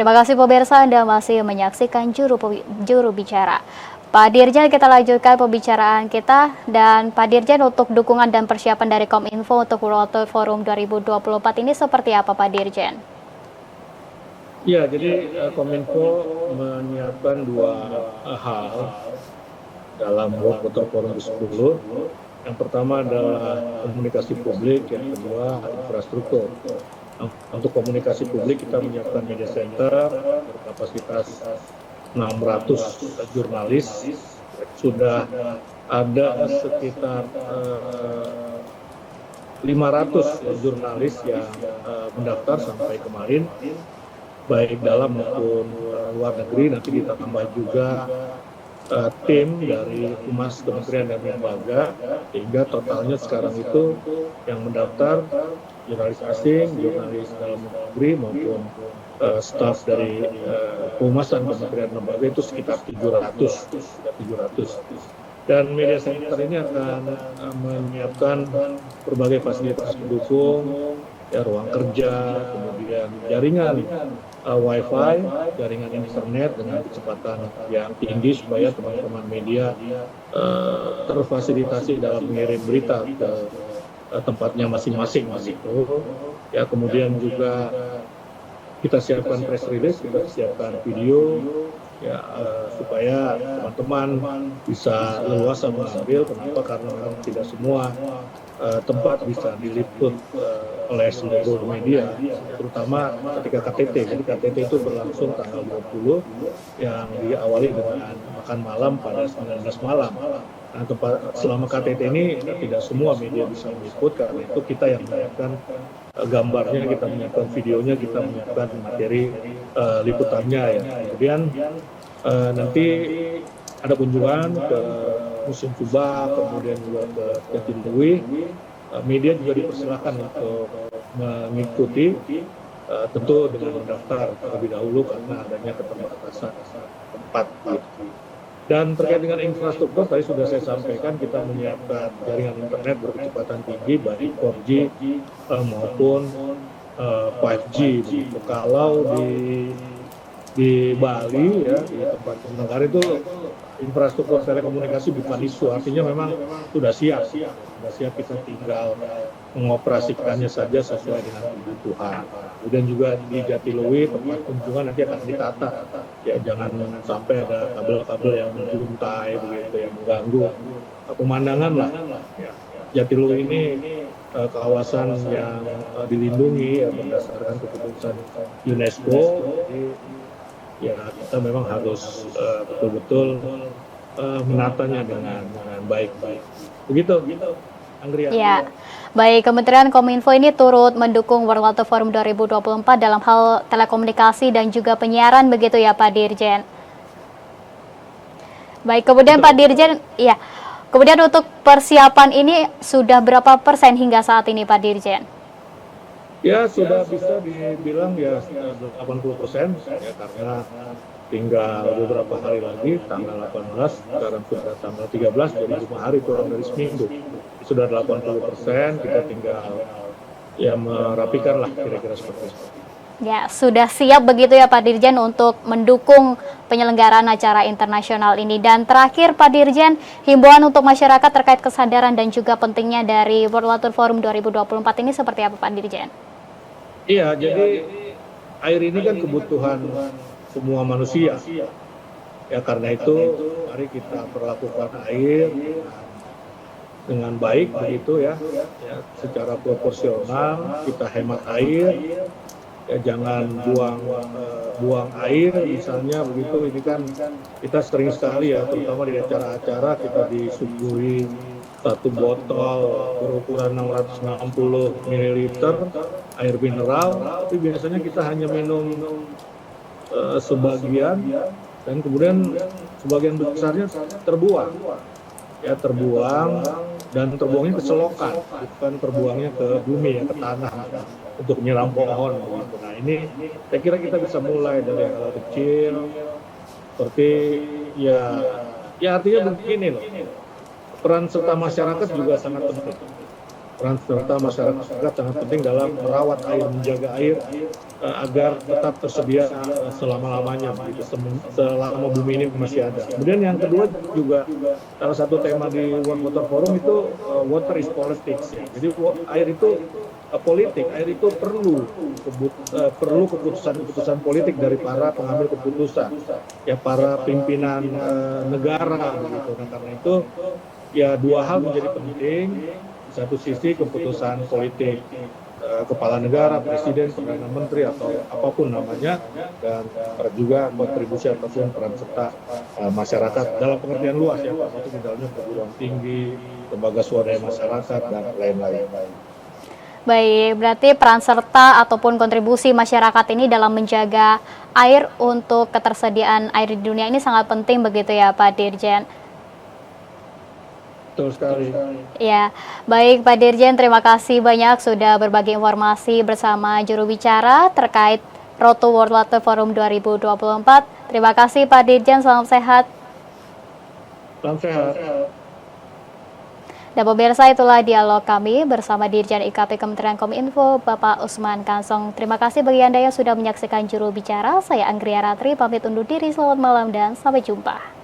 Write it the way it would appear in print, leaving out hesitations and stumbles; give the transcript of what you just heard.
Terima kasih pemirsa, Anda masih menyaksikan juru bicara. Pak Dirjen, kita lanjutkan pembicaraan kita. Dan Pak Dirjen, untuk dukungan dan persiapan dari Kominfo untuk World Water Forum 2024 ini seperti apa Pak Dirjen? Ya, jadi Kominfo menyiapkan dua hal dalam World Water Forum ke-10. Yang pertama adalah komunikasi publik, yang kedua infrastruktur. Untuk komunikasi publik kita menyiapkan media center berkapasitas 600 jurnalis. Sudah ada sekitar 500 jurnalis yang mendaftar sampai kemarin, baik dalam maupun luar negeri. Nanti ditambah juga tim dari Humas Kementerian dan Lembaga, sehingga totalnya sekarang itu yang mendaftar jurnalis asing, jurnalis dalam negeri maupun staf dari Humas dan Kementerian Lembaga itu sekitar 700. Dan media center ini akan menyiapkan berbagai fasilitas pendukung, ya, ruang kerja, kemudian jaringan Wi-Fi, jaringan internet dengan kecepatan yang tinggi supaya teman-teman media terfasilitasi dalam mengirim berita ke tempatnya masing-masing gitu. Ya, kemudian juga kita siapkan press release, kita siapkan video, ya, supaya teman-teman bisa leluasa mengambil. Kenapa? Karena memang tidak semua tempat bisa diliput oleh seluruh media, terutama ketika KTT. Jadi KTT itu berlangsung tanggal 20 yang diawali dengan makan malam pada 19 malam. Nah, selama KTT ini tidak semua media bisa meliput, karena itu kita yang menyiapkan gambarnya, kita menyiapkan videonya, kita menyiapkan materi liputannya, ya. Kemudian nanti ada kunjungan ke Museum Kubah, kemudian juga ke Jatiluwi. Media juga dipersilakan untuk mengikuti, tentu dengan mendaftar terlebih dahulu karena adanya keterbatasan tempat. Dan terkait dengan infrastruktur, tadi sudah saya sampaikan, kita menyiapkan jaringan internet berkecepatan tinggi, baik 4G maupun 5G. Kalau di Bali, ya, di tempat penyelenggara itu infrastruktur telekomunikasi bukan isu, artinya memang sudah siap kita tinggal mengoperasikannya saja sesuai dengan kebutuhan. Kemudian juga di Jatiluwi tempat kunjungan nanti akan ditata, ya, jangan sampai ada kabel-kabel yang menjuntai begitu, yang mengganggu pemandangan lah. Jatiluwi ini kawasan yang dilindungi, ya, berdasarkan keputusan UNESCO. Jadi, ya, kita memang harus betul-betul menatanya dengan baik. Begitu, Anggria. Ya, baik, Kementerian Kominfo ini turut mendukung World Water Forum 2024 dalam hal telekomunikasi dan juga penyiaran, begitu ya Pak Dirjen? Baik, kemudian betul, Pak Dirjen, ya, kemudian untuk persiapan ini sudah berapa persen hingga saat ini Pak Dirjen? Ya, sudah bisa dibilang ya 80%, ya, karena tinggal beberapa hari lagi, tanggal 18, sekarang sudah tanggal 13, jadi 5 hari kurang dari seminggu. Sudah 80%, kita tinggal ya merapikan lah, kira-kira seperti itu. Ya, sudah siap begitu ya Pak Dirjen untuk mendukung penyelenggaraan acara internasional ini. Dan terakhir Pak Dirjen, himbauan untuk masyarakat terkait kesadaran dan juga pentingnya dari World Water Forum 2024 ini seperti apa Pak Dirjen? Iya, jadi air ini kan kebutuhan semua manusia. Ya, karena itu mari kita perlakukan air dengan baik begitu, ya, secara proporsional. Kita hemat air, ya, jangan buang air misalnya begitu. Ini kan kita sering sekali, ya, terutama di acara-acara kita disuguhi satu botol berukuran 660 ml air mineral, tapi biasanya kita hanya minum sebagian, dan kemudian sebagian besarnya terbuang, ya, dan terbuangnya ke selokan, bukan terbuangnya ke bumi, ya, ke tanah untuk menyiram pohon begitu. Nah, ini saya kira kita bisa mulai dari hal kecil, seperti ya artinya begini loh, peran serta masyarakat juga sangat penting. peran serta masyarakat sangat penting dalam merawat air, menjaga air agar tetap tersedia selama-lamanya, begitu, selama bumi ini masih ada. Kemudian yang kedua juga salah satu tema di World Water Forum itu water is politics. Ya. Jadi air itu politik, air itu perlu keputusan-keputusan politik dari para pengambil keputusan, ya para pimpinan negara, begitu. Nah, karena itu ya dua hal menjadi penting. Di satu sisi keputusan politik kepala negara, presiden, perdana menteri atau apapun namanya, dan juga kontribusi ataupun peran serta masyarakat dalam pengertian luas ya, termasuk misalnya perguruan tinggi, lembaga swadaya masyarakat dan lain-lain. Baik, berarti peran serta ataupun kontribusi masyarakat ini dalam menjaga air untuk ketersediaan air di dunia ini sangat penting begitu ya Pak Dirjen. Betul sekali. Ya, baik Pak Dirjen, terima kasih banyak sudah berbagi informasi bersama juru bicara terkait Road to World Water Forum 2024. Terima kasih Pak Dirjen, salam sehat. Salam sehat. Dan pemirsa, itulah dialog kami bersama Dirjen IKP Kementerian Kominfo, Bapak Usman Kansong. Terima kasih bagi Anda yang sudah menyaksikan juru bicara. Saya Anggria Ratri, pamit undur diri, selamat malam dan sampai jumpa.